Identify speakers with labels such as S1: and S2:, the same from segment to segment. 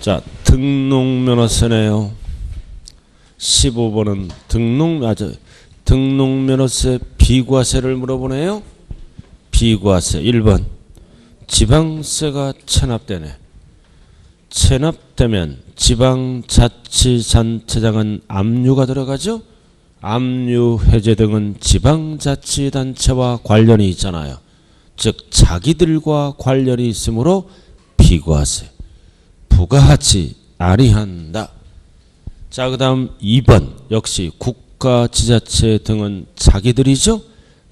S1: 자, 등록면허세네요. 15번은 등록면허세 비과세를 물어보네요. 비과세 1번 지방세가 체납되네. 체납되면 지방자치단체장은 압류가 들어가죠. 압류 해제 등은 지방자치단체와 관련이 있잖아요. 즉 자기들과 관련이 있으므로 비과세 부과하지 아니한다. 자, 그 다음 2번 역시 국가지자체 등은 자기들이죠.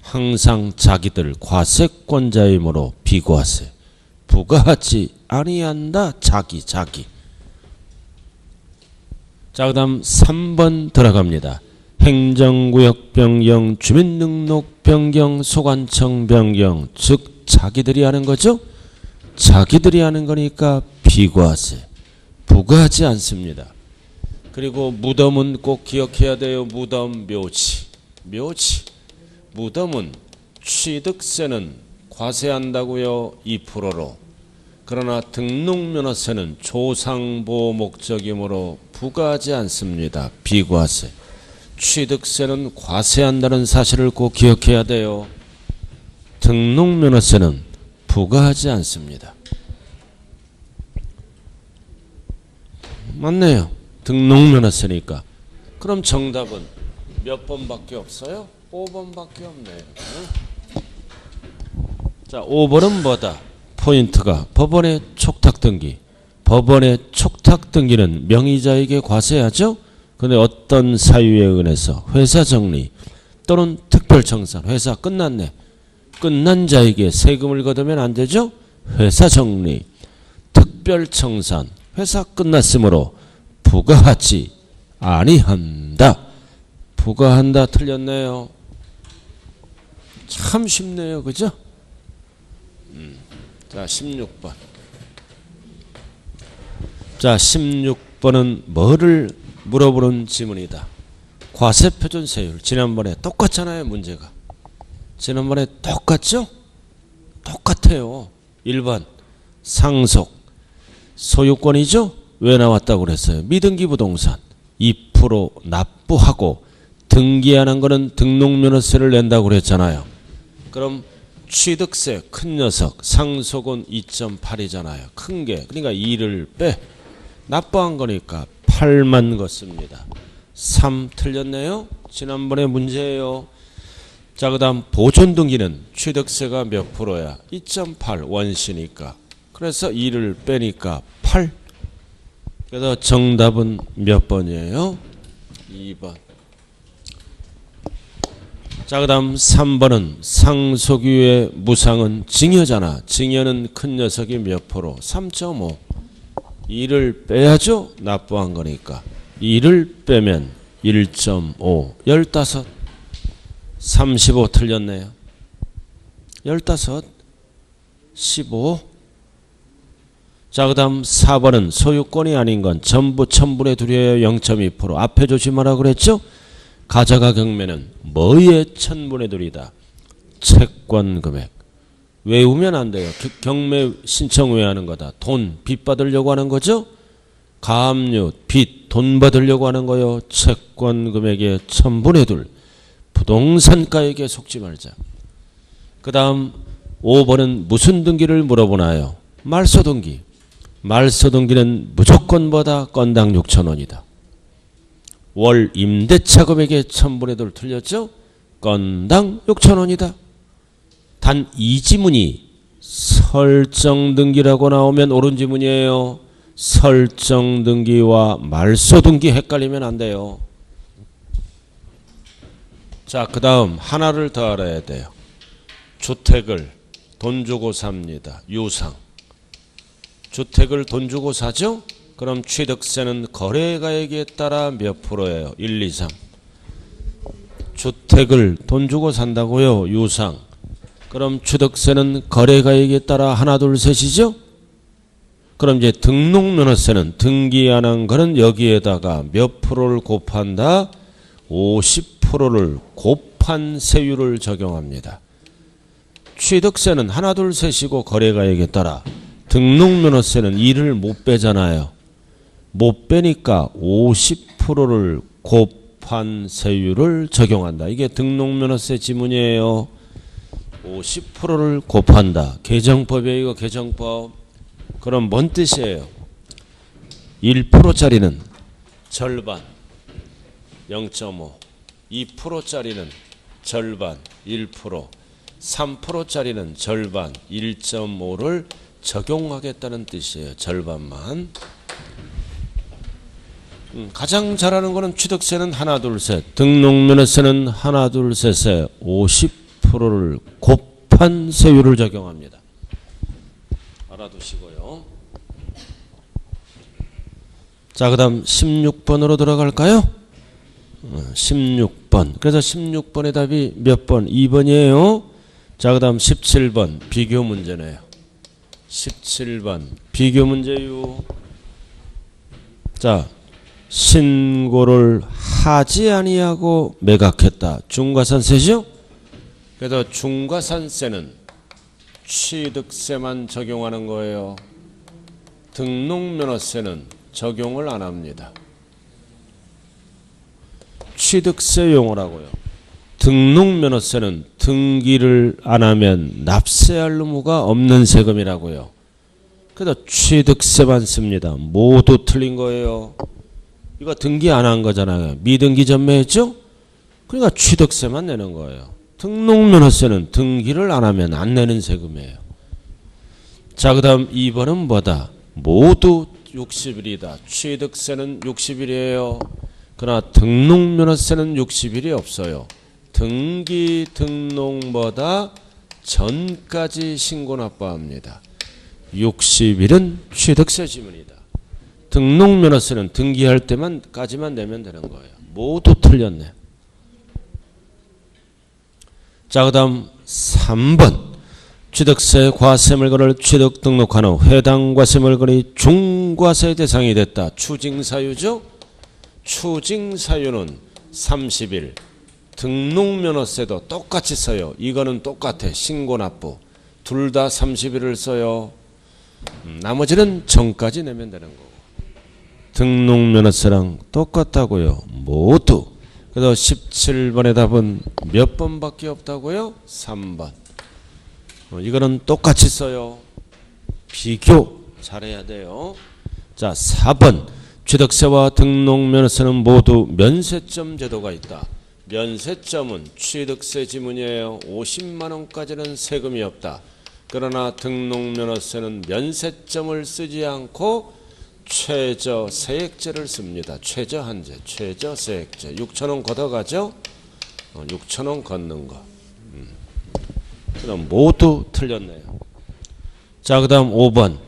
S1: 항상 자기들 과세권자이므로 비과세 부과하지 아니한다. 자기. 자, 그 다음 3번 들어갑니다. 행정구역 변경, 주민등록 변경, 소관청 변경, 즉 자기들이 하는 거죠. 자기들이 하는 거니까 비과세 부과하지 않습니다. 그리고 무덤은 꼭 기억해야 돼요. 무덤, 묘지. 무덤은 취득세는 과세한다고요. 2%로. 그러나 등록면허세는 조상보호 목적이므로 부과하지 않습니다. 비과세. 취득세는 과세한다는 사실을 꼭 기억해야 돼요. 등록면허세는 부과하지 않습니다. 맞네요. 등록면허세니까. 그럼 정답은 몇 번밖에 없어요? 5번밖에 없네요. 자, 5번은 뭐다? 포인트가 법원의 촉탁등기. 법원의 촉탁등기는 명의자에게 과세하죠. 그런데 어떤 사유에 의해서 회사 정리 또는 특별청산, 회사 끝났네. 끝난 자에게 세금을 걷으면 안 되죠. 회사 정리, 특별청산, 회사 끝났으므로 부과하지 아니한다. 부과한다 틀렸네요. 참 쉽네요. 그죠? 자, 16번. 자, 16번은 뭐를 물어보는 지문이다. 과세표준세율. 지난번에 똑같잖아요. 문제가. 지난번에 똑같죠? 똑같아요. 1번 상속. 소유권이죠? 왜 나왔다고 그랬어요? 미등기 부동산 2% 납부하고 등기 안 한 거는 등록면허세를 낸다고 그랬잖아요. 그럼 취득세 큰 녀석 상속은 2.8이잖아요. 큰 게 그러니까 2를 빼 납부한 거니까 8만 걷습니다. 3 틀렸네요. 지난번에 문제예요. 자, 그 다음 보존등기는 취득세가 몇 프로야? 2.8 원시니까. 그래서 2를 빼니까 8. 그래서 정답은 몇 번이에요? 2번. 자, 그 다음 3번은 상속 이후의 무상은 증여잖아. 증여는 큰 녀석이 몇 프로? 3.5. 2를 빼야죠. 납부한 거니까. 2를 빼면 1.5. 15. 35 틀렸네요. 15. 15. 자, 그 다음 4번은 소유권이 아닌 건 전부 1000분의 2에 0.2%. 앞에 조심하라고 그랬죠? 가져가 경매는 뭐의 1000분의 2이다? 채권 금액. 외우면 안 돼요. 경매 신청 왜 하는 거다? 돈, 빚 받으려고 하는 거죠? 가압류, 빚, 돈 받으려고 하는 거요. 채권 금액의 1000분의 2. 부동산가에게 속지 말자. 그 다음 5번은 무슨 등기를 물어보나요? 말소등기. 말소등기는 무조건 뭐다? 건당 6,000원이다. 월 임대차 금액의 1000분의 2 틀렸죠? 건당 6,000원이다. 단 이 지문이 설정등기라고 나오면 옳은 지문이에요. 설정등기와 말소등기 헷갈리면 안 돼요. 자, 그 다음 하나를 더 알아야 돼요. 주택을 돈 주고 삽니다. 유상. 주택을 돈 주고 사죠? 그럼 취득세는 거래가액에 따라 몇 프로예요? 1, 2, 3. 주택을 돈 주고 산다고요? 유상. 그럼 취득세는 거래가액에 따라 하나, 둘, 셋이죠? 그럼 이제 등록면허세는 등기 안 한 거는 여기에다가 몇 프로를 곱한다? 50%를 곱한 세율을 적용합니다. 취득세는 하나, 둘, 셋이고 거래가액에 따라 등록면허세는 2를 못 빼잖아요. 못 빼니까 50%를 곱한 세율을 적용한다. 이게 등록면허세 지문이에요. 50%를 곱한다. 개정법이에요. 이거 개정법. 그럼 뭔 뜻이에요? 1%짜리는 절반 0.5, 2%짜리는 절반 1%, 3%짜리는 절반 1.5를 적용하겠다는 뜻이에요. 절반만. 가장 잘하는 거는 취득세는 하나 둘 셋, 등록면허세는 하나 둘 셋에 50%를 곱한 세율을 적용합니다. 알아두시고요. 자, 그 다음 16번으로 들어갈까요? 16번. 그래서 16번의 답이 몇 번? 2번이에요. 자, 그 다음 17번 비교 문제네요. 17번 비교 문제요. 자, 신고를 하지 아니하고 매각했다. 중과산세죠? 그래서 중과산세는 취득세만 적용하는 거예요. 등록면허세는 적용을 안 합니다. 취득세 용어라고요. 등록면허세는 등기를 안 하면 납세할 의무가 없는 세금이라고요. 그래서 취득세만 씁니다. 모두 틀린 거예요. 이거 등기 안 한 거잖아요. 미등기 전매했죠? 그러니까 취득세만 내는 거예요. 등록면허세는 등기를 안 하면 안 내는 세금이에요. 자, 그 다음 2번은 뭐다? 모두 60일이다. 취득세는 60일이에요. 그러나 등록면허세는 60일이 없어요. 등기 등록보다 전까지 신고 납부합니다. 60일은 취득세 지문이다. 등록면허세는 등기할 때만까지만 내면 되는 거예요. 모두 틀렸네. 자, 그 다음 3번 취득세 과세물건을 취득 등록한 후 해당 과세물건이 중과세 대상이 됐다. 추징사유죠? 추징사유는 30일. 등록면허세도 똑같이 써요. 이거는 똑같아. 신고납부. 둘 다 30일을 써요. 나머지는 전까지 내면 되는 거고. 등록면허세랑 똑같다고요. 모두. 그래서 17번의 답은 몇 번밖에 없다고요? 3번. 이거는 똑같이 써요. 비교 잘해야 돼요. 자, 4번. 취득세와 등록면허세는 모두 면세점 제도가 있다. 면세점은 취득세 지문이에요. 50만 원까지는 세금이 없다. 그러나 등록면허세는 면세점을 쓰지 않고 최저 세액제를 씁니다. 최저 한제, 최저 세액제. 6,000원 걷어가죠? 6,000원 걷는 거. 그럼 모두 틀렸네요. 자, 그 다음 5번.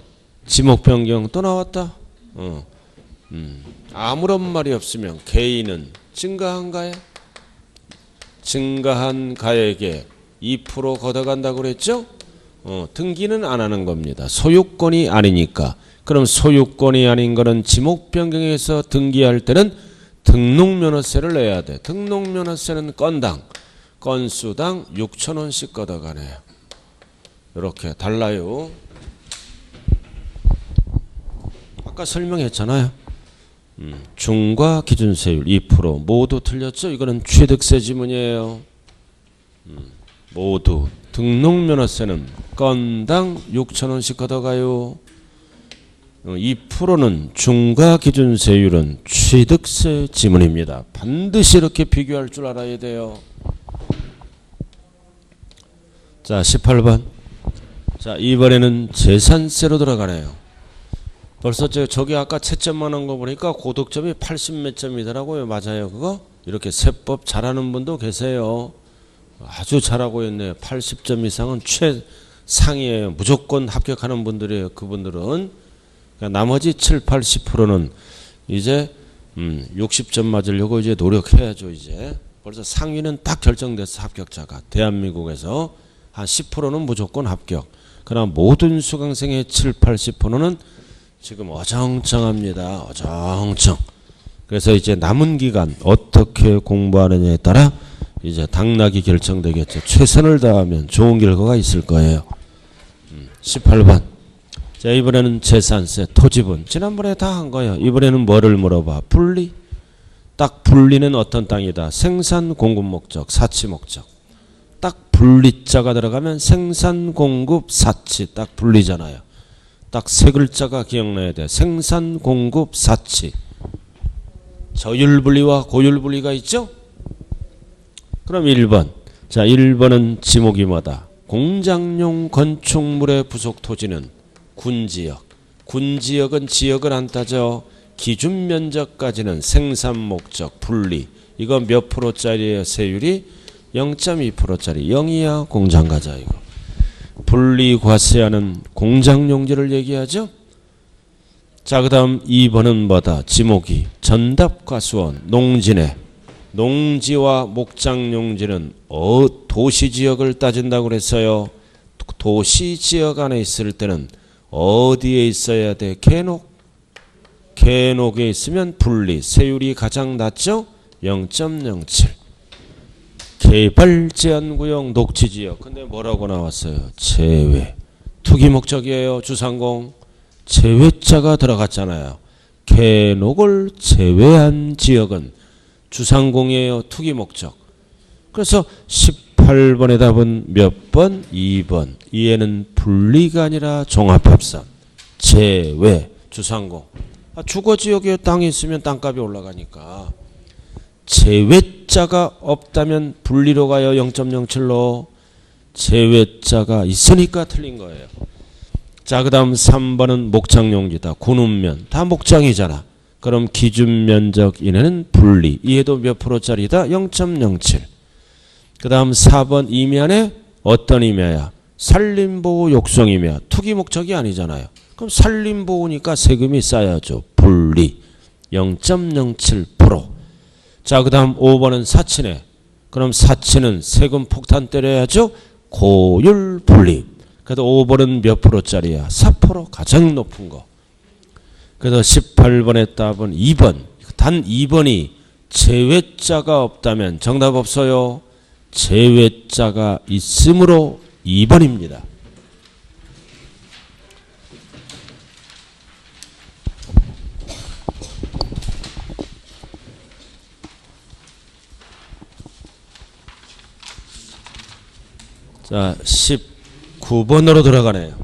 S1: 지목 변경 또 나왔다. 아무런 말이 없으면 개인은 증가한 가액? 증가한 가액에 2% 걷어간다고 그랬죠? 등기는 안 하는 겁니다. 소유권이 아니니까. 그럼 소유권이 아닌 거는 지목 변경에서 등기할 때는 등록면허세를 내야 돼. 등록면허세는 건당, 건수당 6,000원씩 걷어가네요. 이렇게 달라요. 아까 설명했잖아요. 중과 기준세율 2% 모두 틀렸죠? 이거는 취득세 지문이에요. 모두. 등록면허세는 건당 6,000원씩 걷어가요. 2%는 중과 기준세율은 취득세 지문입니다. 반드시 이렇게 비교할 줄 알아야 돼요. 자, 18번. 자, 이번에는 재산세로 들어가네요. 벌써 저기 아까 채점만 한 거 보니까 고득점이 80몇 점이더라고요. 맞아요, 그거? 이렇게 세법 잘하는 분도 계세요. 아주 잘하고 있네요. 80점 이상은 최상이에요. 무조건 합격하는 분들이에요. 그분들은. 그러니까 나머지 7, 80%는 이제 60점 맞으려고 이제 노력해야죠. 이제 벌써 상위는 딱 결정돼서 합격자가 대한민국에서 한 10%는 무조건 합격. 그러나 모든 수강생의 7, 80%는 지금 어정쩡합니다. 어정쩡. 그래서 이제 남은 기간 어떻게 공부하느냐에 따라 이제 당락이 결정되겠죠. 최선을 다하면 좋은 결과가 있을 거예요. 18번. 자, 이번에는 재산세, 토지분. 지난번에 다 한 거예요. 이번에는 뭐를 물어봐? 분리. 딱 분리는 어떤 땅이다? 생산, 공급 목적, 사치 목적. 딱 분리자가 들어가면 생산, 공급, 사치. 딱 분리잖아요. 딱 세 글자가 기억나야 돼. 생산, 공급, 사치. 저율분리와 고율분리가 있죠? 그럼 1번. 자, 1번은 지목이 뭐다? 공장용 건축물의 부속 토지는 군지역. 군지역은 지역을 안 따져. 기준 면적까지는 생산 목적 분리. 이거 몇 프로짜리예요? 세율이 0.2%짜리. 0이야 공장 가자 이거. 분리 과세하는 공장 용지를 얘기하죠. 자, 그다음 2번은 뭐다? 지목이 전답과수원 농지네. 농지와 목장 용지는 도시지역을 따진다고 그랬어요. 도시지역 안에 있을 때는 어디에 있어야 돼? 개녹. 개녹에 있으면 분리. 세율이 가장 낮죠? 0.07. 개발제한구역 녹지지역. 근데 뭐라고 나왔어요? 제외. 투기 목적이에요. 주상공. 제외자가 들어갔잖아요. 개녹을 제외한 지역은 주상공이에요. 투기 목적. 그래서 18번의 답은 몇 번? 2번. 이에는 분리가 아니라 종합합산. 제외. 주상공. 주거지역에 땅이 있으면 땅값이 올라가니까. 제외자가 없다면 분리로 가요. 0.07로. 제외자가 있으니까 틀린 거예요. 자, 그 다음 3번은 목장용지다. 군읍면. 다 목장이잖아. 그럼 기준면적 이내는 분리. 이해도 몇 프로짜리다? 0.07. 그 다음 4번 임야네 어떤 임야야? 산림보호 욕성임야. 투기 목적이 아니잖아요. 그럼 산림보호니까 세금이 쌓여죠. 분리. 0.07%. 자, 그 다음 5번은 사치네. 그럼 사치는 세금 폭탄 때려야죠. 고율 분리. 그래도 5번은 몇 프로짜리야? 4%. 가장 높은 거. 그래서 18번의 답은 2번. 단 2번이 제외자가 없다면 정답 없어요. 제외자가 있으므로 2번입니다. 자, 19번으로 들어가네요.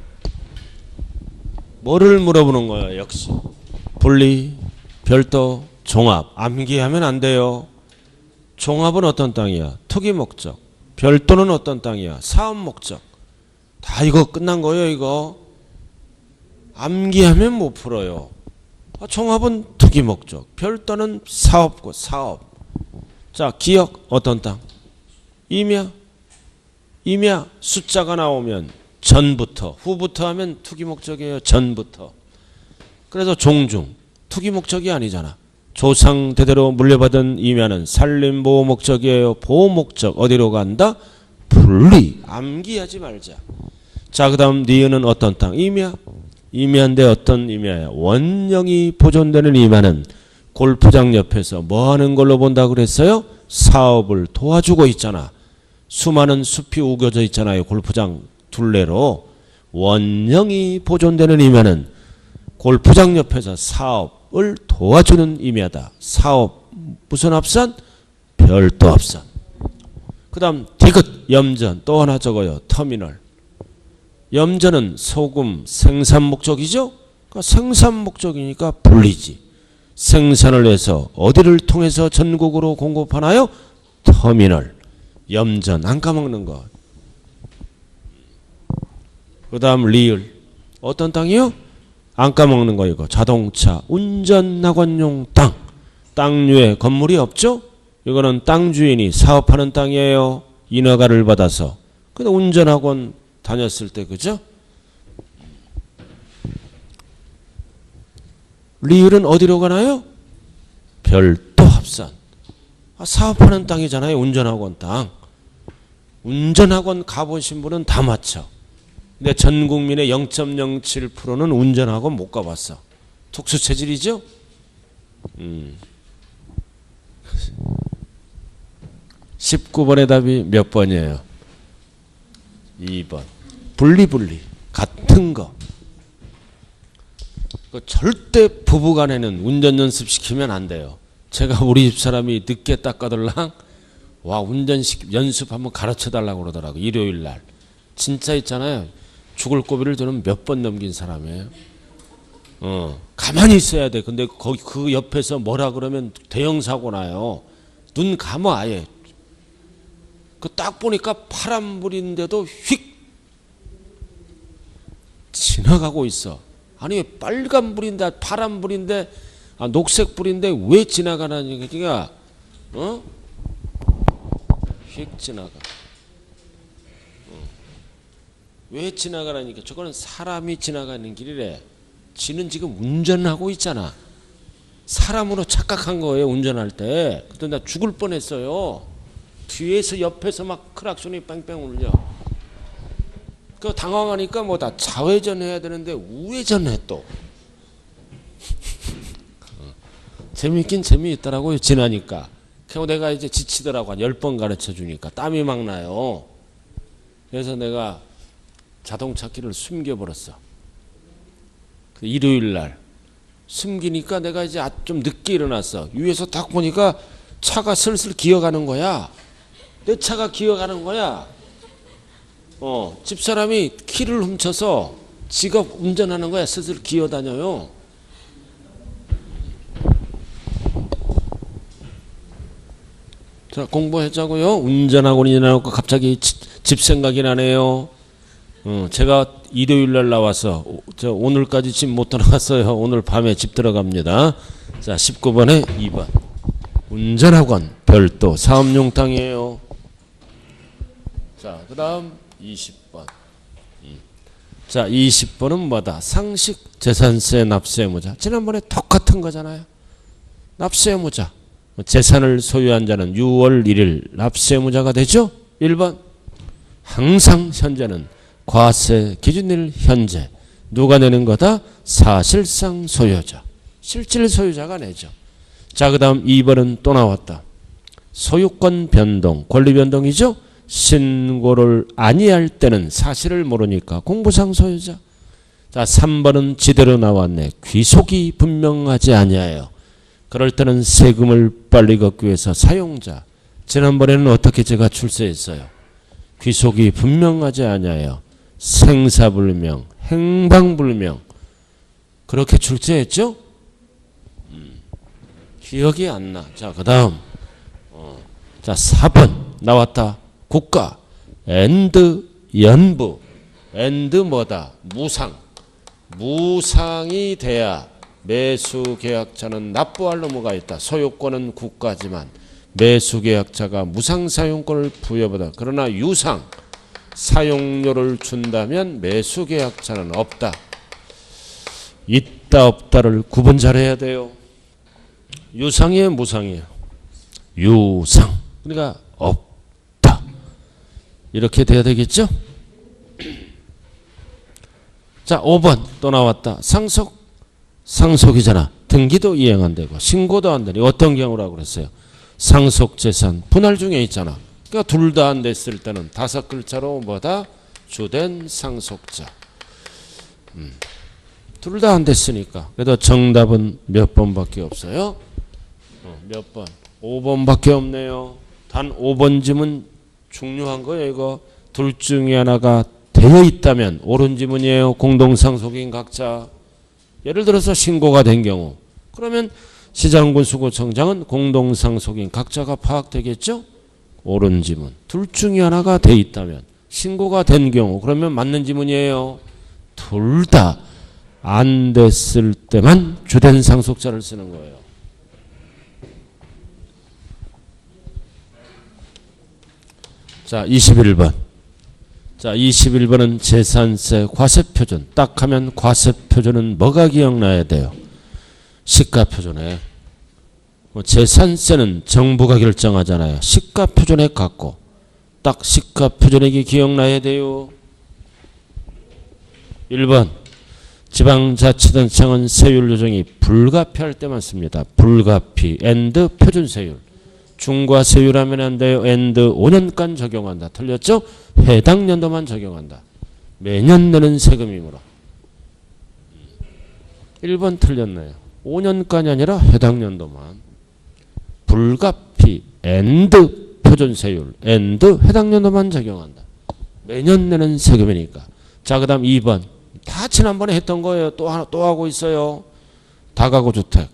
S1: 뭐를 물어보는 거예요? 역시 분리, 별도, 종합. 암기하면 안 돼요. 종합은 어떤 땅이야? 투기 목적. 별도는 어떤 땅이야? 사업 목적. 다 이거 끝난 거예요. 이거 암기하면 못 풀어요. 종합은 투기 목적, 별도는 사업고 사업. 자, 기역 어떤 땅? 임야. 임야 숫자가 나오면 전부터, 후부터 하면 투기 목적이에요. 전부터. 그래서 종중 투기 목적이 아니잖아. 조상 대대로 물려받은 임야는 산림보호 목적이에요. 보호 목적. 어디로 간다? 분리. 암기하지 말자. 자, 그 다음 니은은 어떤 땅? 임야. 임야인데 어떤 임야야? 원령이 보존되는 임야는 골프장 옆에서 뭐 하는 걸로 본다고 그랬어요? 사업을 도와주고 있잖아. 수많은 숲이 우겨져 있잖아요. 골프장 둘레로. 원령이 보존되는 임야는 골프장 옆에서 사업을 도와주는 임야다. 사업 무슨 합산? 별도 합산. 그 다음 디귿 염전 또 하나 적어요. 터미널. 염전은 소금 생산 목적이죠. 그러니까 생산 목적이니까 분리지. 생산을 해서 어디를 통해서 전국으로 공급하나요? 터미널. 염전 안 까먹는 거. 그 다음 리을 어떤 땅이요? 안 까먹는 거 이거. 자동차 운전학원용 땅. 땅류에 건물이 없죠? 이거는 땅 주인이 사업하는 땅이에요. 인허가를 받아서. 근데 운전학원 다녔을 때 그죠? 리을은 어디로 가나요? 별도 합산. 사업하는 땅이잖아요. 운전학원 땅. 운전학원 가보신 분은 다 맞춰. 근데 전 국민의 0.07%는 운전학원 못 가봤어. 특수체질이죠? 19번의 답이 몇 번이에요? 2번. 분리 같은 거. 절대 부부간에는 운전 연습시키면 안 돼요. 제가 우리 집사람이 늦게 닦아들랑 와 운전 연습 한번 가르쳐달라고 그러더라고. 일요일 날. 진짜 있잖아요. 죽을 고비를 저는 몇 번 넘긴 사람이에요. 가만히 있어야 돼. 근데 거기 그 옆에서 뭐라 그러면 대형 사고 나요. 눈 감아 아예. 그 딱 보니까 파란불인데도 휙 지나가고 있어. 아니 빨간불인데 파란불인데 녹색불인데 왜 지나가는 얘기가 휙 지나가. 왜 지나가라니까. 저거는 사람이 지나가는 길이래. 지는 지금 운전하고 있잖아. 사람으로 착각한 거예요 운전할 때. 그때 나 죽을 뻔했어요. 뒤에서 옆에서 막 크락손이 뺑뺑 울려. 그 당황하니까 뭐다 좌회전해야 되는데 우회전해 또. 재미있긴 재미있더라고요 지나니까. 그리고 내가 이제 지치더라고. 한 10번 가르쳐 주니까 땀이 막 나요. 그래서 내가 자동차 키를 숨겨버렸어. 그 일요일 날 숨기니까 내가 이제 좀 늦게 일어났어. 위에서 딱 보니까 차가 슬슬 기어가는 거야. 내 차가 기어가는 거야. 집사람이 키를 훔쳐서 지가 운전하는 거야. 슬슬 기어다녀요. 자, 공부하자고요. 운전하고 일어나고 갑자기 집 생각이 나네요. 제가 일요일 날 나와서 저 오늘까지 집 못 들어갔어요. 오늘 밤에 집 들어갑니다. 자, 19번에 2번. 운전학원 별도 사업용 땅이에요. 자, 그 다음 20번. 자, 20번은 뭐다? 상식 재산세 납세의무자. 지난번에 똑같은 거잖아요. 납세의무자. 재산을 소유한 자는 6월 1일 납세의무자가 되죠. 1번. 항상 현재는 과세 기준일 현재. 누가 내는 거다? 사실상 소유자. 실질 소유자가 내죠. 자, 그 다음 2번은 또 나왔다. 소유권 변동, 권리 변동이죠. 신고를 아니할 때는 사실을 모르니까 공부상 소유자. 자, 3번은 지대로 나왔네. 귀속이 분명하지 아니하여. 그럴 때는 세금을 빨리 걷기 위해서 사용자. 지난번에는 어떻게 제가 출세했어요? 귀속이 분명하지 아니하여 생사불명, 행방불명. 그렇게 출제했죠? 기억이 안 나. 자, 그 다음. 자, 4번 나왔다. 국가, 엔드, 연부. 엔드 뭐다? 무상. 무상이 돼야 매수계약자는 납부할 의무가 있다. 소유권은 국가지만 매수계약자가 무상사용권을 부여받아. 그러나 유상, 사용료를 준다면 매수계약자는 없다. 있다 없다를 구분 잘해야 돼요. 유상이에요 무상이에요? 유상. 그러니까 없다. 이렇게 돼야 되겠죠? 자, 5번 또 나왔다. 상속. 상속이잖아. 등기도 이행 안 되고 신고도 안 되니 어떤 경우라고 그랬어요? 상속재산 분할 중에 있잖아. 그러니까 둘 다 안 됐을 때는 5글자로 뭐다? 주된 상속자. 둘 다 안 됐으니까. 그래도 정답은 몇 번밖에 없어요? 몇 번? 5번밖에 없네요. 단 5번 지문 중요한 거예요. 이거 둘 중에 하나가 되어 있다면 옳은 지문이에요. 공동상속인 각자. 예를 들어서 신고가 된 경우 그러면 시장군수구청장은 공동상속인 각자가 파악되겠죠? 옳은 지문. 둘 중에 하나가 돼 있다면 신고가 된 경우 그러면 맞는 지문이에요. 둘 다 안 됐을 때만 주된 상속자를 쓰는 거예요. 자, 21번. 자, 21번은 재산세 과세표준. 딱 하면 과세표준은 뭐가 기억나야 돼요? 시가표준에. 재산세는 정부가 결정하잖아요. 시가표준액 갖고 딱 시가표준액이 기억나야 돼요. 1번. 지방자치단체는 세율 조정이 불가피할 때만 씁니다. 불가피. 엔드 표준세율. 중과세율 하면 안 돼요. 엔드 5년간 적용한다. 틀렸죠? 해당 연도만 적용한다. 매년 내는 세금이므로. 1번 틀렸네요. 5년간이 아니라 해당 연도만. 불가피 and 표준세율 and 해당 연도만 적용한다. 매년 내는 세금이니까. 자, 그 다음 2번. 다 지난번에 했던 거예요. 또 하고 있어요. 다가구 주택.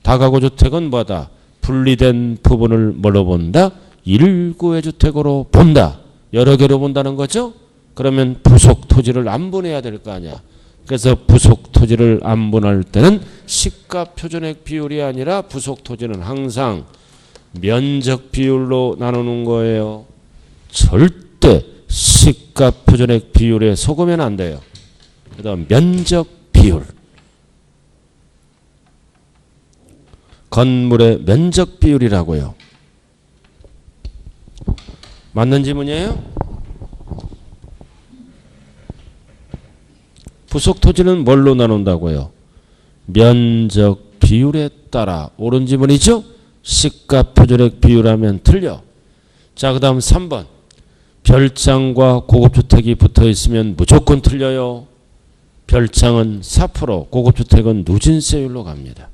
S1: 다가구 주택은 뭐다? 분리된 부분을 뭘로 본다? 일구의 주택으로 본다. 여러 개로 본다는 거죠. 그러면 부속 토지를 안분해야 될 거 아니야. 그래서 부속 토지를 안분할 때는 시가 표준액 비율이 아니라 부속 토지는 항상 면적 비율로 나누는 거예요. 절대 시가 표준액 비율에 속으면 안 돼요. 그다음 면적 비율. 건물의 면적 비율이라고요. 맞는 지문이에요? 부속 토지는 뭘로 나눈다고요? 면적 비율에 따라. 옳은 지문이죠? 시가 표준액 비율하면 틀려. 자, 그 다음 3번. 별장과 고급주택이 붙어 있으면 무조건 틀려요. 별장은 4%, 고급주택은 누진세율로 갑니다.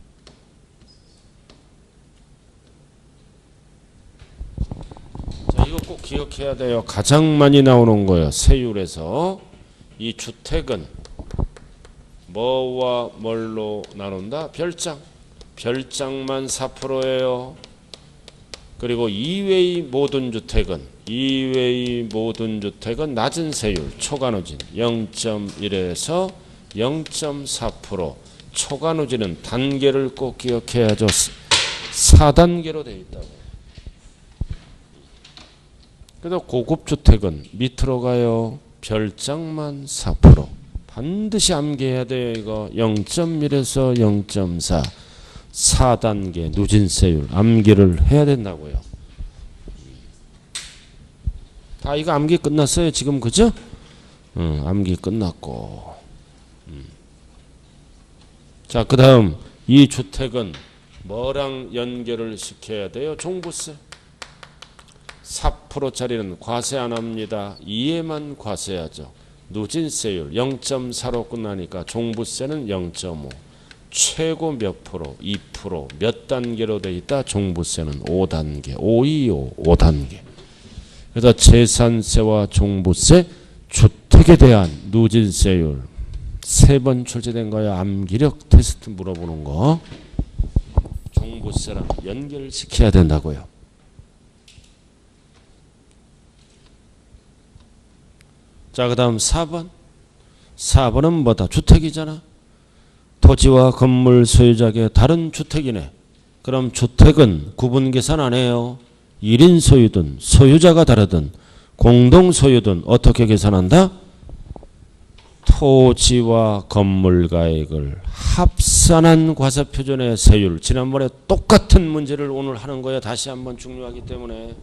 S1: 자, 이거 꼭 기억해야 돼요. 가장 많이 나오는 거예요. 세율에서. 이 주택은 뭐와 뭘로 나눈다? 별장. 별장만 4%예요. 그리고 이외의 모든 주택은 낮은 세율, 초과누진 0.1에서 0.4%. 초과누진은 단계를 꼭 기억해야죠. 4단계로 되어 있다고. 그래서 고급주택은 밑으로 가요. 별장만 4%. 반드시 암기해야 돼요. 이거 0.1에서 0.4. 4단계 누진세율 암기를 해야 된다고요. 다 이거 암기 끝났어요 지금, 그죠? 암기 끝났고. 자, 그 다음 이 주택은 뭐랑 연결을 시켜야 돼요? 종부세. 4%짜리는 과세 안 합니다. 2에만 과세하죠. 누진세율 0.4로 끝나니까 종부세는 0.5. 최고 몇 프로? 2%. 몇 단계로 돼 있다? 종부세는 5단계. 525, 5단계. 그래서 재산세와 종부세, 주택에 대한 누진세율 3번 출제된 거야. 암기력 테스트 물어보는 거. 종부세랑 연결시켜야 된다고요. 자, 그 다음 4번. 4번은 뭐다? 주택이잖아. 토지와 건물 소유자에게 다른 주택이네. 그럼 주택은 구분 계산 안 해요. 1인 소유든 소유자가 다르든 공동 소유든 어떻게 계산한다? 토지와 건물 가액을 합산한 과세표준의 세율. 지난번에 똑같은 문제를 오늘 하는 거야. 다시 한번 중요하기 때문에.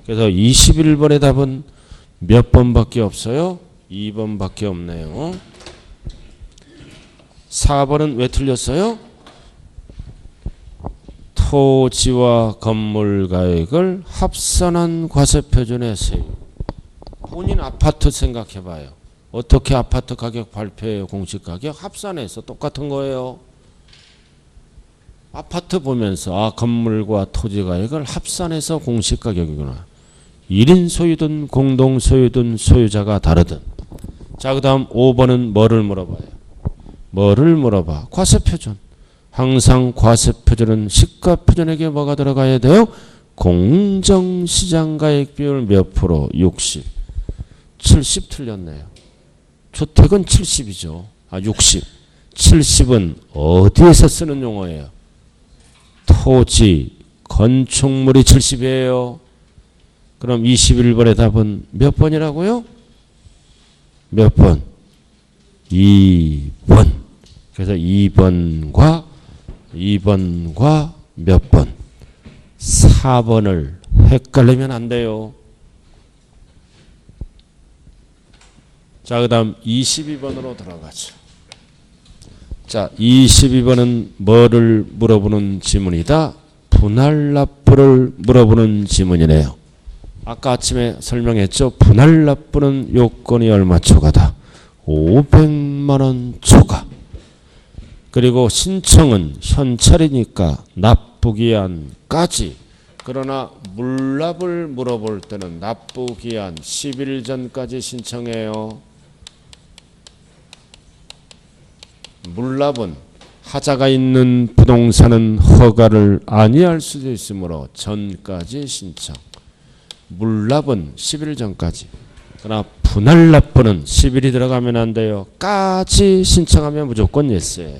S1: 그래서 21번의 답은 몇 번밖에 없어요? 2번밖에 없네요. 4번은 왜 틀렸어요? 토지와 건물 가액을 합산한 과세표준의 세율. 본인 아파트 생각해봐요. 어떻게 아파트 가격 발표해요? 공시가격 합산해서 똑같은 거예요. 아파트 보면서 아, 건물과 토지 가격을 합산해서 공시가격이구나. 1인 소유든 공동 소유든 소유자가 다르든. 자, 그 다음 5번은 뭐를 물어봐요? 뭐를 물어봐? 과세표준. 항상 과세표준은 시가표준에게 뭐가 들어가야 돼요? 공정시장가액 비율 몇 프로? 60. 70 틀렸네요. 주택은 70이죠. 아, 60. 70은 어디에서 쓰는 용어예요? 토지, 건축물이 70이에요. 그럼 21번의 답은 몇 번이라고요? 몇 번? 2번. 그래서 2번과 몇 번? 4번을 헷갈리면 안 돼요. 자, 그 다음 22번으로 들어가죠. 자, 22번은 뭐를 물어보는 지문이다? 분할납부를 물어보는 지문이네요. 아까 아침에 설명했죠. 분할납부는 요건이 얼마 초과다? 500만 원 초과. 그리고 신청은 현찰이니까 납부기한까지. 그러나 물납을 물어볼 때는 납부기한 10일 전까지 신청해요. 물납은 하자가 있는 부동산은 허가를 아니할 수도 있으므로 전까지 신청. 물납은 10일 전까지. 그러나 분할 납부는 10일이 들어가면 안 돼요. 까지 신청하면 무조건 예스예요.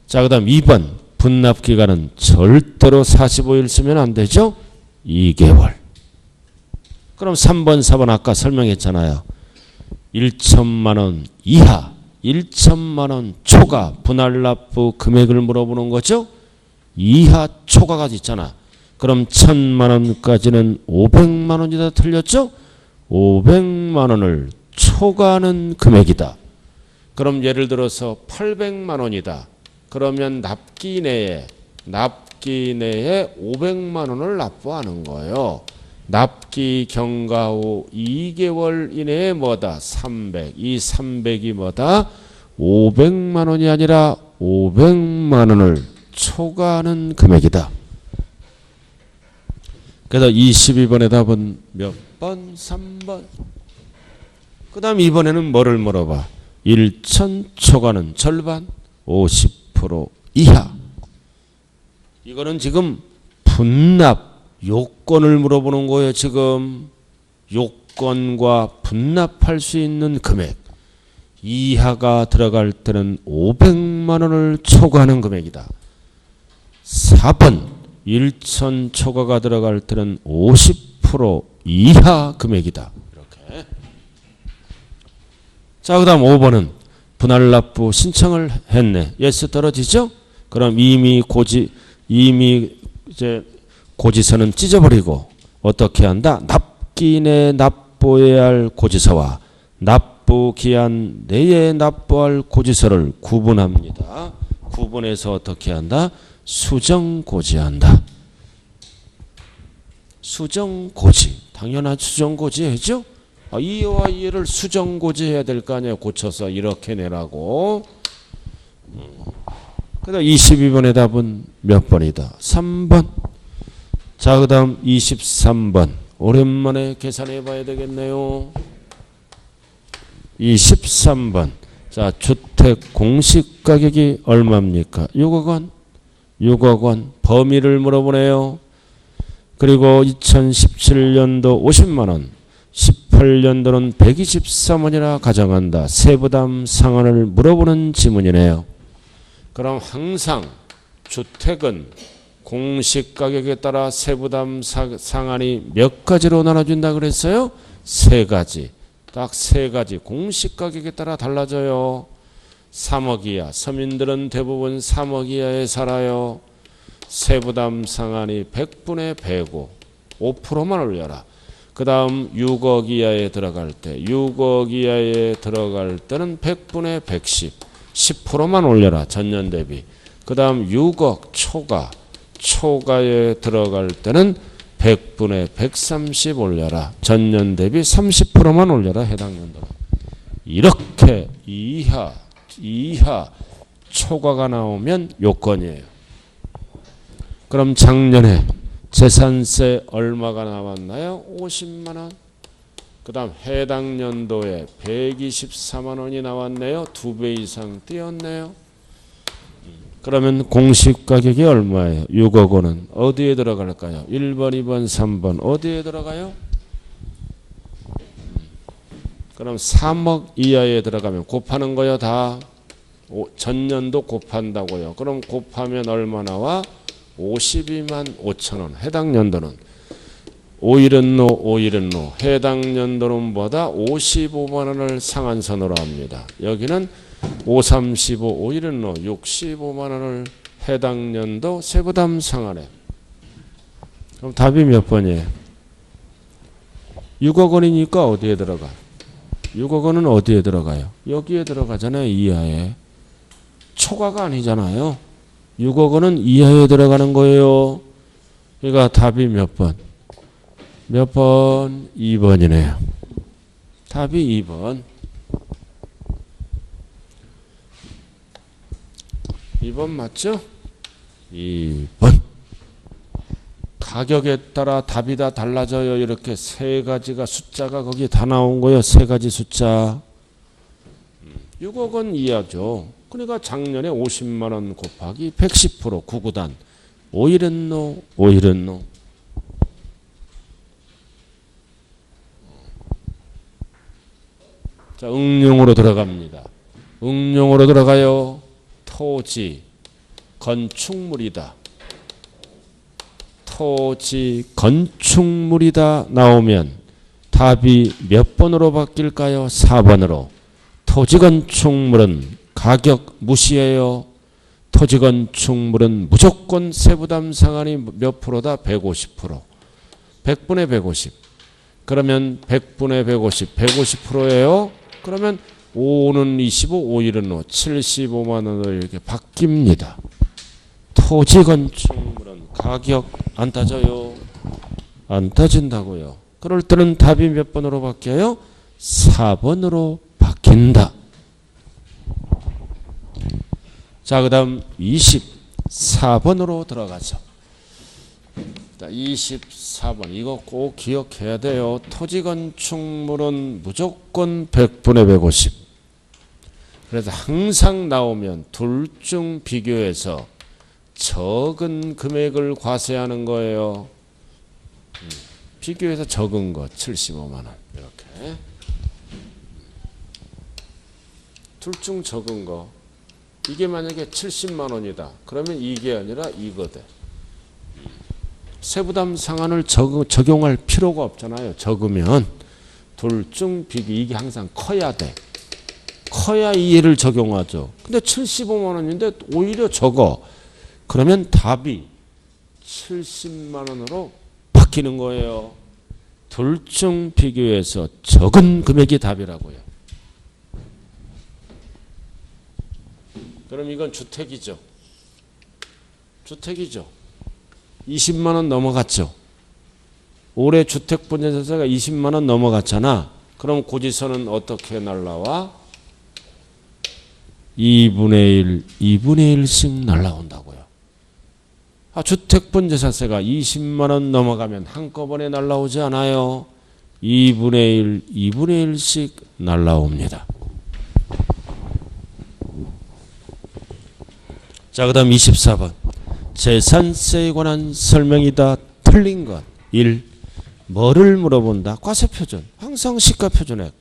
S1: 자, 그 다음 2번. 분납 기간은 절대로 45일 쓰면 안 되죠. 2개월. 그럼 3번, 4번 아까 설명했잖아요. 1천만 원 이하, 1천만 원 초과 분할 납부 금액을 물어보는 거죠. 이하 초과가 있잖아. 그럼 1,000만 원까지는 500만 원이다. 틀렸죠? 500만 원을 초과하는 금액이다. 그럼 예를 들어서 800만 원이다. 그러면 납기 내에 500만 원을 납부하는 거예요. 납기 경과 후 2개월 이내에 뭐다? 300. 이 300이 뭐다? 500만 원이 아니라 500만 원을 초과하는 금액이다. 그래서 22번의 답은 몇 번? 3번. 그 다음 2번에는 뭐를 물어봐? 1천 초과는 절반 50% 이하. 이거는 지금 분납 요건을 물어보는 거예요. 지금 요건과 분납할 수 있는 금액 이하가 들어갈 때는 500만 원을 초과하는 금액이다. 4번 1천 초과가 들어갈 때는 50% 이하 금액이다. 이렇게. 자, 그 다음 5번은 분할 납부 신청을 했네. 예스 떨어지죠? 그럼 이미 이제 고지서는 찢어버리고 어떻게 한다? 납기 내 납부해야 할 고지서와 납부 기한 내에 납부할 고지서를 구분합니다. 구분해서 어떻게 한다? 수정고지한다. 수정고지. 당연한 수정고지 해죠? 이와 이를 수정고지해야 될 거 아니에요. 고쳐서 이렇게 내라고. 그다음 22번의 답은 몇 번이다? 3번. 자, 그 다음 23번. 오랜만에 계산해 봐야 되겠네요. 23번. 자, 주택 공시가격이 얼마입니까? 6억 원. 6억 원. 범위를 물어보네요. 그리고 2017년도 50만 원. 18년도는 123원이라 가정한다. 세부담 상한을 물어보는 지문이네요. 그럼 항상 주택은 공시가격에 따라 세부담 상한이 몇 가지로 나눠준다 그랬어요? 3가지. 딱 3가지. 공시가격에 따라 달라져요. 3억 이하. 서민들은 대부분 3억 이하에 살아요. 세부담 상한이 100분의 100고 5%만 올려라. 그 다음 6억 이하에 들어갈 때 6억 이하에 들어갈 때는 100분의 110 10%만 올려라. 전년 대비. 그 다음 6억 초과에 들어갈 때는 100분의 130 올려라. 전년 대비 30%만 올려라. 해당 연도. 이렇게 이하 초과가 나오면 요건이에요. 그럼 작년에 재산세 얼마가 나왔나요? 50만 원. 그 다음 해당 연도에 124만 원이 나왔네요. 2배 이상 뛰었네요. 그러면 공시가격이 얼마예요? 6억 원은 어디에 들어갈까요? 1번, 2번, 3번 어디에 들어가요? 그럼 3억 이하에 들어가면 곱하는 거요. 다 전년도 곱한다고요. 그럼 곱하면 얼마 나와? 52만 5천 원. 해당 연도는 5일은 노. 해당 연도는 보다 55만 원을 상한선으로 합니다. 여기는 535, 5일은 노. 65만 원을 해당 연도 세부담 상한해. 그럼 답이 몇 번이에요? 6억 원이니까 어디에 들어가? 6억 원은 어디에 들어가요? 여기에 들어가잖아요. 이하에. 초과가 아니잖아요. 6억 원은 이하에 들어가는 거예요. 그러니까 답이 몇 번? 몇 번? 2번이네요. 답이 2번. 2번 맞죠? 2번. 가격에 따라 답이 다 달라져요. 이렇게 세 가지가 숫자가 거기 다 나온 거예요. 세 가지 숫자. 6억은 이하죠. 그러니까 작년에 50만 원 곱하기 110% 구구단. 오일은 노, 오일은 노. 자, 응용으로 들어갑니다. 응용으로 들어가요. 토지, 건축물이다. 토지, 건축물이다 나오면 답이 몇 번으로 바뀔까요? 4번으로. 토지, 건축물은 가격 무시해요. 토지, 건축물은 무조건 세부담 상한이 몇 프로다? 150%. 100분의 150. 그러면 100분의 150, 150%예요. 그러면 5는 25, 5일은 5, 75만 원으로 이렇게 바뀝니다. 토지, 건축물은 가격 안 따져요. 안 따진다고요. 그럴 때는 답이 몇 번으로 바뀌어요? 4번으로 바뀐다. 자, 그 다음 24번으로 들어가죠. 24번 이거 꼭 기억해야 돼요. 토지, 건축물은 무조건 100분의 150. 그래서 항상 나오면 둘 중 비교해서 적은 금액을 과세하는 거예요. 비교해서 적은 거 75만 원 이렇게. 둘 중 적은 거. 이게 만약에 70만 원이다. 그러면 이게 아니라 이거대. 세부담 상한을 적용할 필요가 없잖아요. 적으면 둘 중 비교 이게 항상 커야 돼. 커야 이해를 적용하죠. 근데 75만 원인데 오히려 적어. 그러면 답이 70만 원으로 바뀌는 거예요. 둘 중 비교해서 적은 금액이 답이라고요. 그럼 이건 주택이죠. 주택이죠. 20만 원 넘어갔죠. 올해 주택분양자세가 20만 원 넘어갔잖아. 그럼 고지서는 어떻게 날라와? 2분의 1씩 날라온다고요. 주택분양자세가 20만 원 넘어가면 한꺼번에 날라오지 않아요. 2분의 1씩 날라옵니다. 자, 그 다음 24번. 재산세에 관한 설명이다. 틀린 것. 1. 뭐를 물어본다? 과세표준. 항상 시가표준액.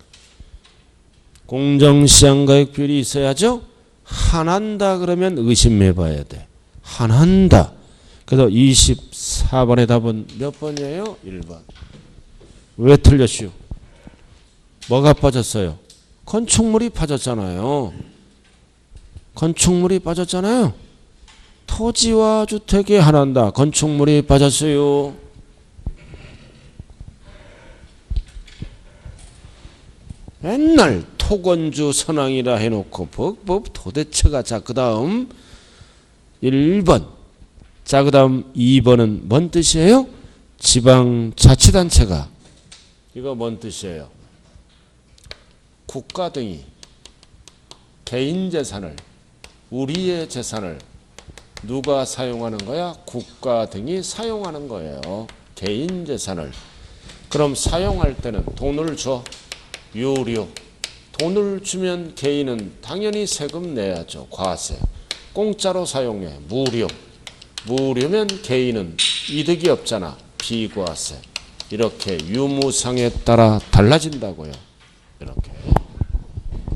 S1: 공정시장가액 비율이 있어야죠. 한한다 그러면 의심해봐야 돼. 한한다. 그래서 24번의 답은 몇 번이에요? 1번. 왜 틀렸슈? 뭐가 빠졌어요? 건축물이 빠졌잖아요. 건축물이 빠졌잖아요. 토지와 주택이 하나인다. 건축물이 빠졌어요. 맨날 토건주 선왕이라 해놓고 도대체가. 자, 그 다음 1번. 자, 그 다음 2번은 뭔 뜻이에요? 지방자치단체가. 이거 뭔 뜻이에요? 국가 등이 개인 재산을, 우리의 재산을 누가 사용하는 거야? 국가 등이 사용하는 거예요. 개인 재산을. 그럼 사용할 때는 돈을 줘. 유료. 돈을 주면 개인은 당연히 세금 내야죠. 과세. 공짜로 사용해. 무료. 무료면 개인은 이득이 없잖아. 비과세. 이렇게 유무상에 따라 달라진다고요. 이렇게.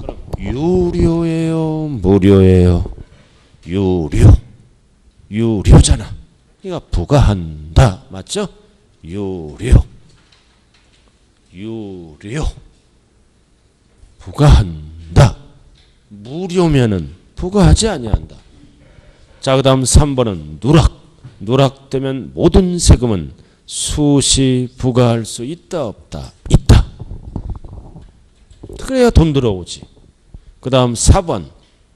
S1: 그럼 유료예요? 무료예요? 유료. 유료잖아. 그러니까 부과한다. 맞죠? 유료. 유료. 부과한다. 무료면은 부과하지 아니한다. 자, 그 다음 3번은 누락. 누락되면 모든 세금은 수시 부과할 수 있다 없다? 있다. 그래야 돈 들어오지. 그 다음 4번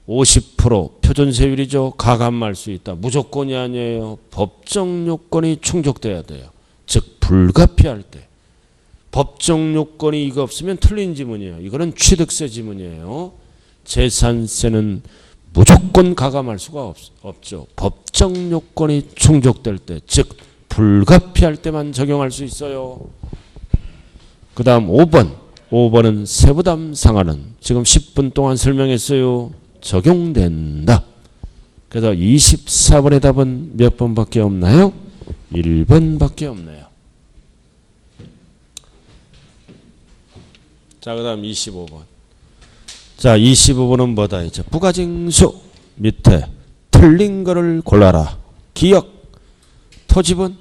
S1: 50% 표준세율이죠. 가감할 수 있다. 무조건이 아니에요. 법정 요건이 충족돼야 돼요. 즉 불가피할 때. 법정 요건이 이거 없으면 틀린 지문이에요. 이거는 취득세 지문이에요. 재산세는 무조건 가감할 수가 없죠. 법정 요건이 충족될 때, 즉 불가피할 때만 적용할 수 있어요. 그 다음 5번. 5번은 세부담 상한은 지금 10분 동안 설명했어요. 적용된다. 그래서 24번의 답은 몇 번밖에 없나요? 1번밖에 없네요. 자, 그 다음 25번. 자, 25번은 뭐다? 이제 부가징수 밑에 틀린 거를 골라라. 기억. 토지분.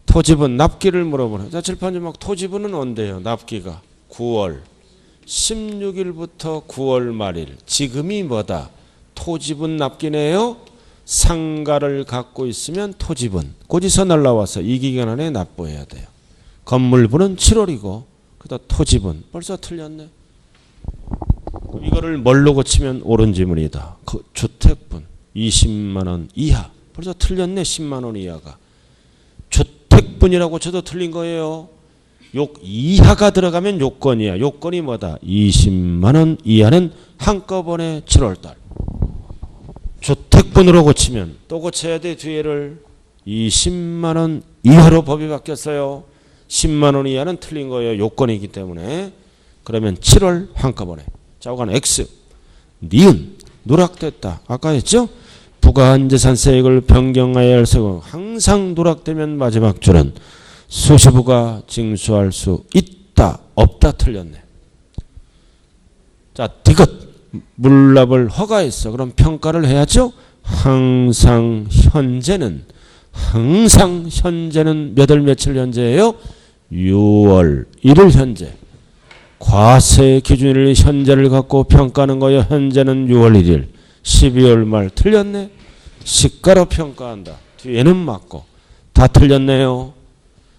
S1: 토지분 납기를 물어보네. 자, 칠판지 막 토지분은 언제요? 납기가 9월 16일부터 9월 말일. 지금이 뭐다? 토지분 납기네요. 상가를 갖고 있으면 토지분. 고지서 날라와서 이 기간 안에 납부해야 돼요. 건물분은 7월이고 그다 토지분. 벌써 틀렸네. 이거를 뭘로 고치면 옳은 지문이다. 그 주택분 20만 원 이하. 벌써 틀렸네. 10만 원 이하가. 주택분이라고 쳐도 틀린 거예요. 이하가 들어가면 요건이야. 요건이 뭐다? 20만 원 이하는 한꺼번에 7월달. 주택분으로 고치면 또 고쳐야 돼. 뒤에를 20만 원 이하로 법이 바뀌었어요. 10만 원 이하는 틀린 거예요. 요건이기 때문에. 그러면 7월 한꺼번에. 좌우간 X. 니은 누락됐다. 아까 했죠? 부가한재산세액을 변경하여야 할 세금 항상 누락되면 마지막 줄은 수시부가 징수할 수 있다. 없다. 틀렸네. 자, 디귿 물납을 허가했어. 그럼 평가를 해야죠. 항상 현재는 몇 월 며칠 현재예요? 6월 1일 현재. 과세 기준일 현재를 갖고 평가하는 거예요. 현재는 6월 1일. 12월 말 틀렸네. 시가로 평가한다. 뒤에는 맞고. 다 틀렸네요.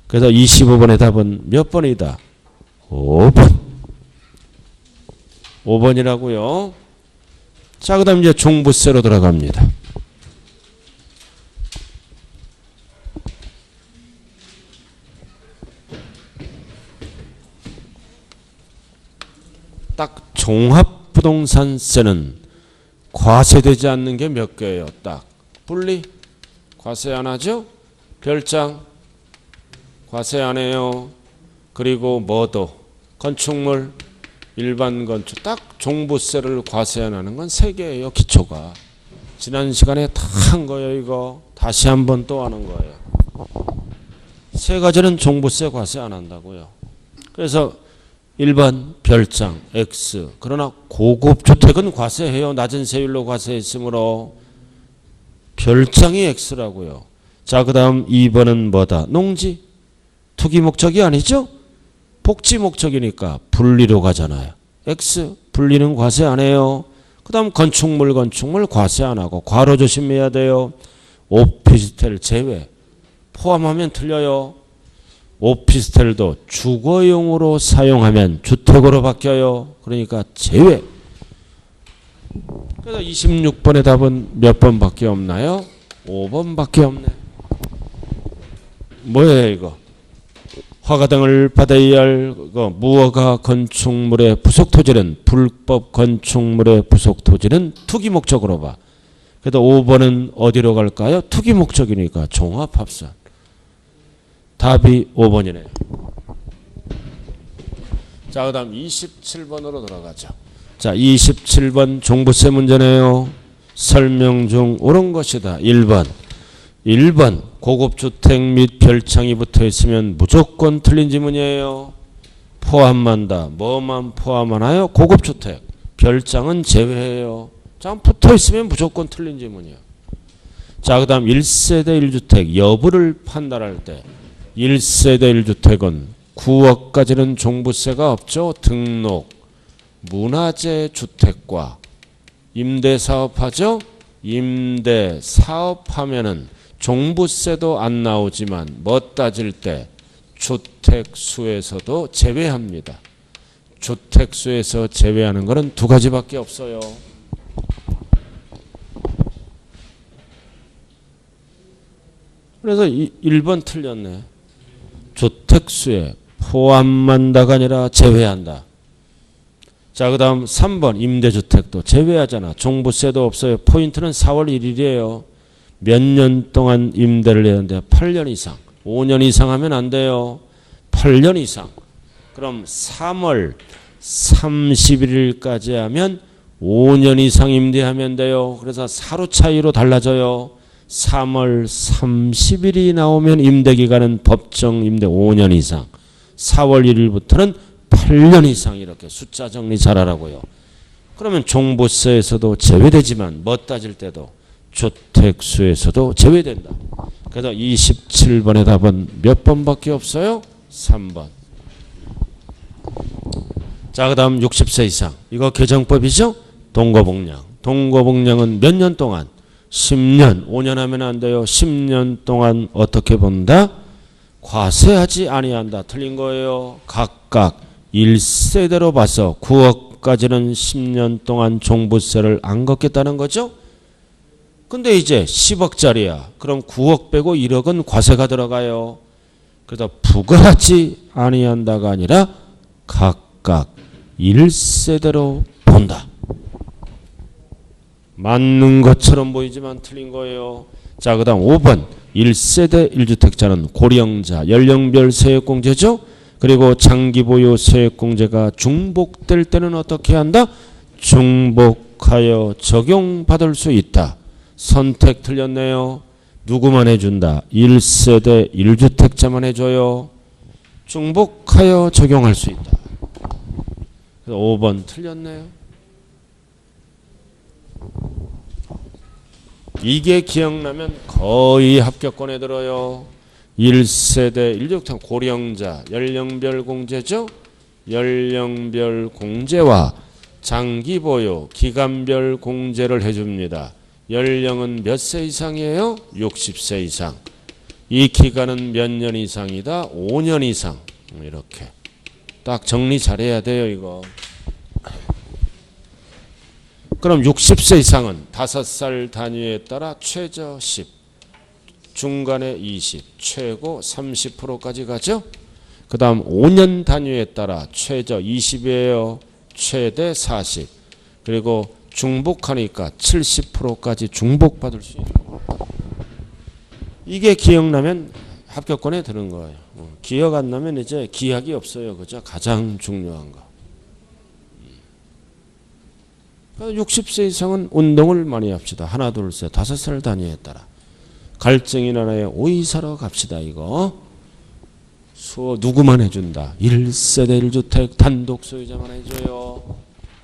S1: 그래서 25번의 답은 몇 번이다? 5번. 5번이라고요. 자, 그 다음 이제 종부세로 들어갑니다. 딱 종합부동산세는 과세되지 않는 게 몇 개예요? 딱 분리 과세 안 하죠? 별장 과세 안 해요. 그리고 뭐도 건축물 일반 건축 딱 종부세를 과세 안 하는 건 3개예요. 기초가 지난 시간에 다 한 거예요. 이거 다시 한번 또 하는 거예요. 3가지는 종부세 과세 안 한다고요. 그래서 1번 별장 X. 그러나 고급 주택은 과세해요. 낮은 세율로 과세했으므로 별장이 X라고요. 자, 그 다음 2번은 뭐다? 농지. 투기 목적이 아니죠? 복지 목적이니까 분리로 가잖아요. X. 분리는 과세 안 해요. 그 다음 건축물 과세 안 하고 괄호 조심해야 돼요. 오피스텔 제외. 포함하면 틀려요. 오피스텔도 주거용으로 사용하면 주택으로 바뀌어요. 그러니까 제외. 그래서 26번의 답은 몇 번밖에 없나요? 5번밖에 없네. 뭐예요 이거? 허가 등을 받아야 할 무허가 건축물의 부속 토지는 불법 건축물의 부속 토지는 투기 목적으로 봐. 그래서 5번은 어디로 갈까요? 투기 목적이니까 종합합산. 답이 5번이네요. 자, 그 다음 27번으로 들어가죠. 자, 27번 종부세 문제네요. 설명 중 옳은 것이다. 1번 고급주택 및 별장이 붙어 있으면 무조건 틀린 지문이에요. 포함한다. 뭐만 포함하나요? 고급주택. 별장은 제외해요. 자, 붙어 있으면 무조건 틀린 지문이에요. 자, 그 다음 1세대 1주택 여부를 판단할 때 1세대 1주택은 9억까지는 종부세가 없죠. 등록, 문화재 주택과 임대사업하죠. 임대사업하면은 종부세도 안 나오지만 뭐 따질 때 주택수에서도 제외합니다. 주택수에서 제외하는 것은 2가지밖에 없어요. 그래서 1번 틀렸네. 주택수에 포함한다가 아니라 제외한다. 자, 그 다음 3번 임대주택 1주택도 제외하잖아. 종부세도 없어요. 포인트는 4월 1일이에요. 몇 년 동안 임대를 해야 하는데 8년 이상. 5년 이상 하면 안 돼요. 8년 이상. 그럼 3월 31일까지 하면 5년 이상 임대하면 돼요. 그래서 하루 차이로 달라져요. 3월 30일이 나오면 임대기간은 법정 임대 5년 이상. 4월 1일부터는 8년 이상 이렇게 숫자 정리 잘하라고요. 그러면 종부세에서도 제외되지만 뭐 따질 때도 주택수에서도 제외된다. 그래서 27번의 답은 몇 번밖에 없어요? 3번. 자, 그 다음 60세 이상. 이거 개정법이죠? 동거복량. 동거복량은 몇 년 동안? 10년. 5년 하면 안 돼요. 10년 동안 어떻게 본다? 과세하지 아니한다. 틀린 거예요. 각각 1세대로 봐서 9억까지는 10년 동안 종부세를 안 걷겠다는 거죠? 근데 이제 10억짜리야. 그럼 9억 빼고 1억은 과세가 들어가요. 그래서 부과하지 아니한다가 아니라 각각 1세대로 본다. 맞는 것처럼 보이지만 틀린 거예요. 자, 그 다음 5번 1세대 1주택자는 고령자 연령별 세액공제죠. 그리고 장기보유 세액공제가 중복될 때는 어떻게 한다? 중복하여 적용받을 수 있다. 선택 틀렸네요. 누구만 해준다? 1세대 1주택자만 해줘요. 중복하여 적용할 수 있다. 그래서 5번 틀렸네요. 이게 기억나면 거의 합격권에 들어요. 1세대 1주택 고령자 연령별 공제죠. 연령별 공제와 장기보유 기간별 공제를 해줍니다. 연령은 몇 세 이상이에요? 60세 이상. 이 기간은 몇 년 이상이다? 5년 이상. 이렇게 딱 정리 잘해야 돼요. 이거. 그럼 60세 이상은 5살 단위에 따라 최저 10, 중간에 20, 최고 30%까지 가죠. 그 다음 5년 단위에 따라 최저 20이에요. 최대 40. 그리고 중복하니까 70%까지 중복받을 수 있는 거예요. 이게 기억나면 합격권에 드는 거예요. 기억 안 나면 이제 기약이 없어요. 그죠? 가장 중요한 거. 60세 이상은 운동을 많이 합시다. 하나, 둘, 셋, 5살 단위에 따라. 갈증이 나나요? 오이 사러 갑시다. 이거. 수어 누구만 해준다? 1세대 1주택 단독 소유자만 해줘요.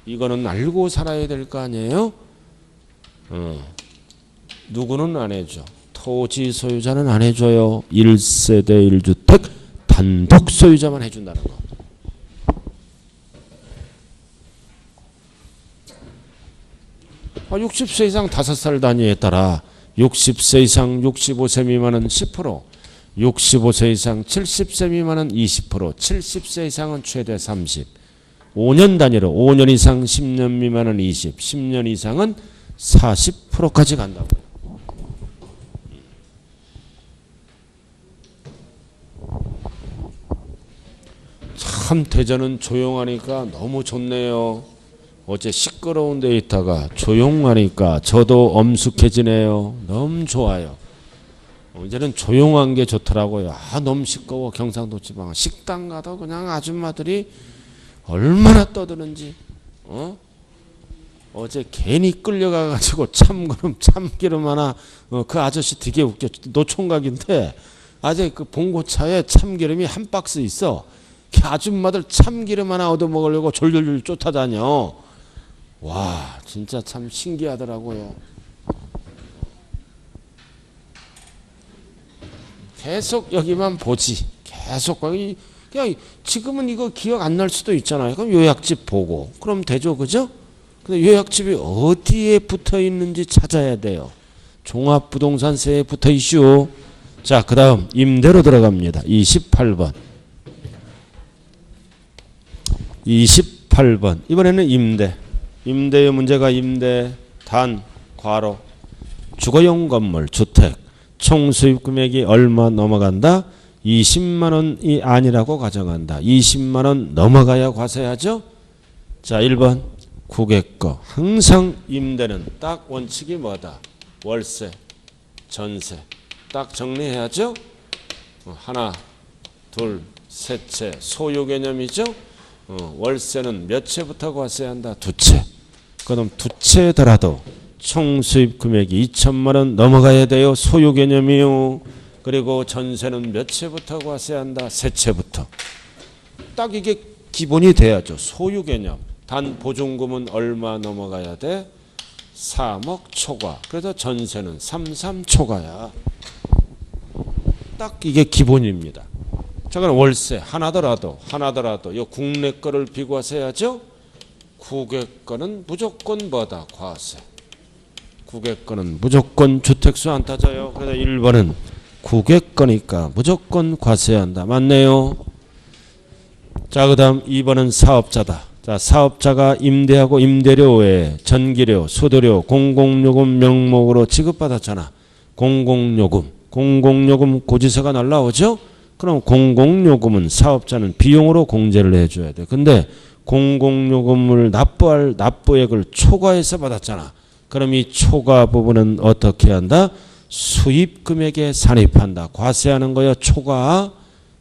S1: 이거는 알고 살아야 될 거 아니에요? 누구는 안 해줘? 토지 소유자는 안 해줘요. 1세대 1주택 단독 소유자만 해준다는 거. 아, 60세 이상 5살 단위에 따라 60세 이상 65세 미만은 10%, 65세 이상 70세 미만은 20%, 70세 이상은 최대 30, 5년 단위로 5년 이상 10년 미만은 20, 10년 이상은 40%까지 간다고요. 참 대전은 조용하니까 너무 좋네요. 어제 시끄러운 데 있다가 조용하니까 저도 엄숙해지네요. 너무 좋아요. 이제는 조용한 게 좋더라고요. 아, 너무 시끄러워. 경상도 지방 식당 가도 그냥 아줌마들이 얼마나 떠드는지. 어제 괜히 끌려가가지고 참기름 하나. 그 아저씨 되게 웃겨. 노총각인데 아재 그 봉고차에 참기름이 한 박스 있어. 그 아줌마들 참기름 하나 얻어 먹으려고 졸졸졸 쫓아다녀. 와, 진짜 참 신기하더라고요. 계속 여기만 보지. 계속 거기. 그냥 지금은 이거 기억 안 날 수도 있잖아요. 그럼 요약집 보고. 그럼 되죠, 그죠? 근데 요약집이 어디에 붙어 있는지 찾아야 돼요. 종합부동산세에 붙어 있슈. 자, 그 다음 임대로 들어갑니다. 28번. 28번. 이번에는 임대. 임대의 문제가 임대, 단, 괄호, 주거용 건물, 주택, 총 수입 금액이 얼마 넘어간다? 20만 원이 아니라고 가정한다. 20만 원 넘어가야 과세하죠? 자, 1번. 국외거. 항상 임대는 딱 원칙이 뭐다? 월세, 전세. 딱 정리해야죠. 하나, 둘, 셋째 소유 개념이죠. 월세는 몇 채부터 과세한다? 두 채. 그럼 두 채더라도 총 수입 금액이 2천만 원 넘어가야 돼요. 소유 개념이요. 그리고 전세는 몇 채부터 과세한다? 세 채부터. 딱 이게 기본이 돼야죠. 소유 개념. 단 보증금은 얼마 넘어가야 돼? 3억 초과. 그래서 전세는 3 초과야. 딱 이게 기본입니다. 자, 그럼 월세 하나더라도 이 국내 거를 비과세하죠. 국외 거는 무조건 뭐다? 과세. 국외 거는 무조건 주택수 안 따져요. 그래서 1번은 국외 거니까 무조건 과세한다. 맞네요. 자, 그 다음 2번은 사업자다. 자, 사업자가 임대하고 임대료 외에 전기료, 수도료, 공공요금 명목으로 지급받았잖아. 공공요금 고지서가 날라오죠. 그럼 공공요금은 사업자는 비용으로 공제를 해줘야 돼. 근데 공공요금을 납부할 납부액을 초과해서 받았잖아. 그럼 이 초과 부분은 어떻게 한다? 수입금액에 산입한다. 과세하는 거야. 초과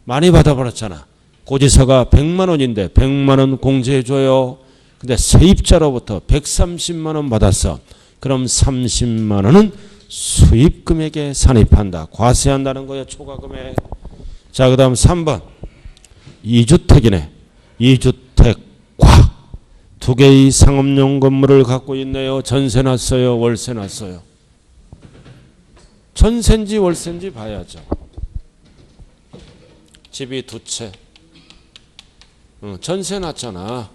S1: 많이 받아버렸잖아. 고지서가 100만 원인데 100만 원 공제해줘요. 근데 세입자로부터 130만 원 받았어. 그럼 30만 원은 수입금액에 산입한다. 과세한다는 거야. 초과금액. 자, 그 다음 3번. 2주택이네. 2주택과 두 개의 상업용 건물을 갖고 있네요. 전세 났어요. 월세 났어요. 전세인지 월세인지 봐야죠. 집이 두 채. 전세 났잖아.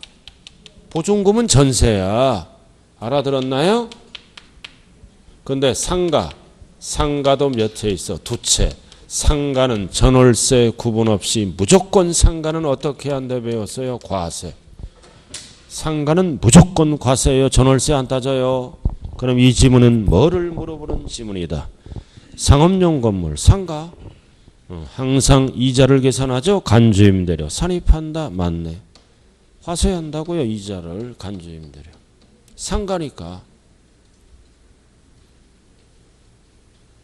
S1: 보증금은 전세야. 알아들었나요? 근데 상가도 몇 채 있어? 두 채. 상가는 전월세 구분 없이 무조건 상가는 어떻게 한다 배웠어요? 과세. 상가는 무조건 과세예요. 전월세 안 따져요. 그럼 이 지문은 뭐를 물어보는 지문이다. 상업용 건물 상가. 항상 이자를 계산하죠. 간주임대료 산입한다. 맞네. 과세한다고요. 이자를 간주임대료. 상가니까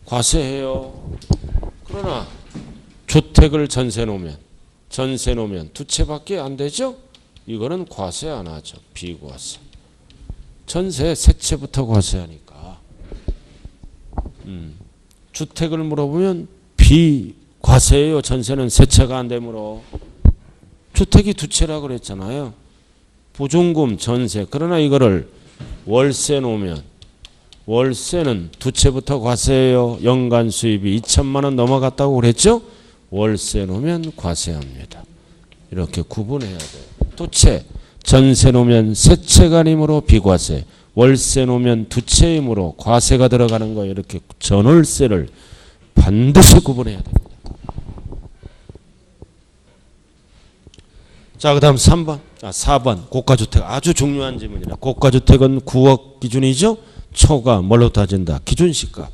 S1: 과세해요. 그러나 주택을 전세 놓으면 두 채밖에 안 되죠. 이거는 과세 안 하죠. 비과세. 전세 세 채부터 과세하니까. 주택을 물어보면 비과세예요. 전세는 세 채가 안 되므로. 주택이 두 채라고 그랬잖아요. 보증금 전세. 그러나 이거를 월세 놓으면 월세는 두 채부터 과세예요. 연간 수입이 2천만 원 넘어갔다고 그랬죠. 월세 놓으면 과세합니다. 이렇게 구분해야 돼요. 두 채. 전세 놓으면 세 채가 아니므로 비과세. 월세 놓으면 두 채이므로 과세가 들어가는 거예요. 이렇게 전월세를 반드시 구분해야 됩니다. 자, 그 다음 4번 고가주택. 아주 중요한 질문이라. 고가주택은 9억 기준이죠. 초과 뭘로 따진다? 기준시가.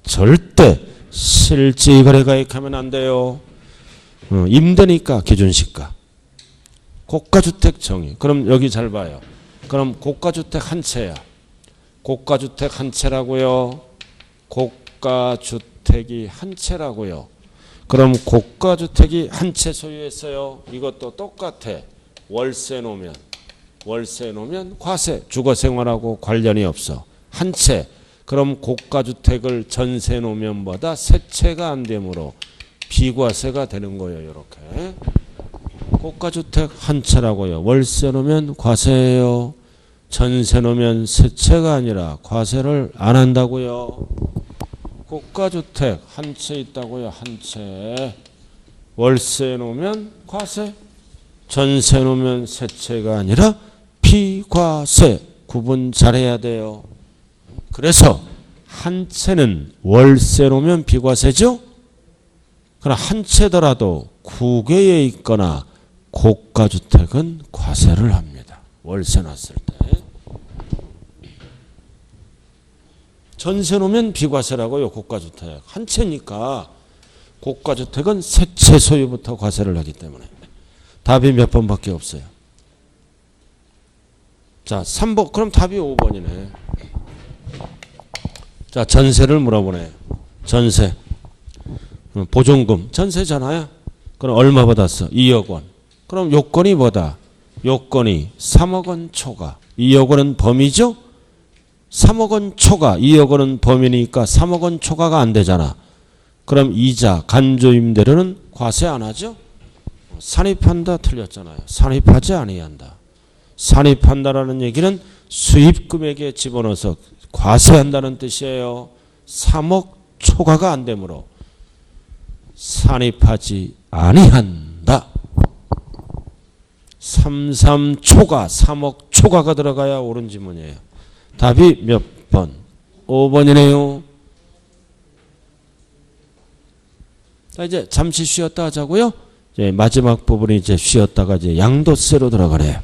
S1: 절대 실지 거래가액하면 안 돼요. 임대니까 기준시가. 고가주택 정의. 그럼 여기 잘 봐요. 그럼 고가주택 한 채야. 고가주택 한 채라고요. 고가주택이 한 채라고요. 그럼 고가주택이 한 채 소유했어요. 이것도 똑같아. 월세 놓으면 과세. 주거생활하고 관련이 없어. 한 채. 그럼 고가주택을 전세 놓으면 뭐다? 세 채가 안 되므로 비과세가 되는 거예요. 이렇게. 고가주택 한 채라고요. 월세 놓으면 과세예요. 전세 놓으면 세 채가 아니라 과세를 안 한다고요. 고가주택 한 채 있다고요. 한 채. 월세 놓으면 과세. 전세 놓으면 세 채가 아니라 비과세. 구분 잘해야 돼요. 그래서 한 채는 월세 놓으면 비과세죠. 그러나 한 채더라도 국외에 있거나 고가주택은 과세를 합니다. 월세 놨을 때. 전세 놓으면 비과세라고요. 고가주택. 한 채니까 고가주택은 세 채 소유부터 과세를 하기 때문에. 답이 몇 번밖에 없어요. 자, 3번. 그럼 답이 5번이네. 자, 전세를 물어보네. 전세. 보존금. 전세잖아요. 그럼 얼마 받았어? 2억 원. 그럼 요건이 뭐다? 요건이 3억 원 초과. 2억 원은 범위죠? 3억 원 초과. 2억 원은 범위니까 3억 원 초과가 안 되잖아. 그럼 이자, 간조임대료는 과세 안 하죠? 산입한다 틀렸잖아요. 산입하지 아니한다. 산입한다라는 얘기는 수입금액에 집어넣어서 과세한다는 뜻이에요. 3억 초과가 안 되므로 산입하지 아니한다. 33초과 3억 초과가 들어가야 옳은 지문이에요. 답이 몇 번? 5번이네요. 자, 이제 잠시 쉬었다 하자고요. 이제 마지막 부분이 이제 쉬었다가 이제 양도세로 들어가래요.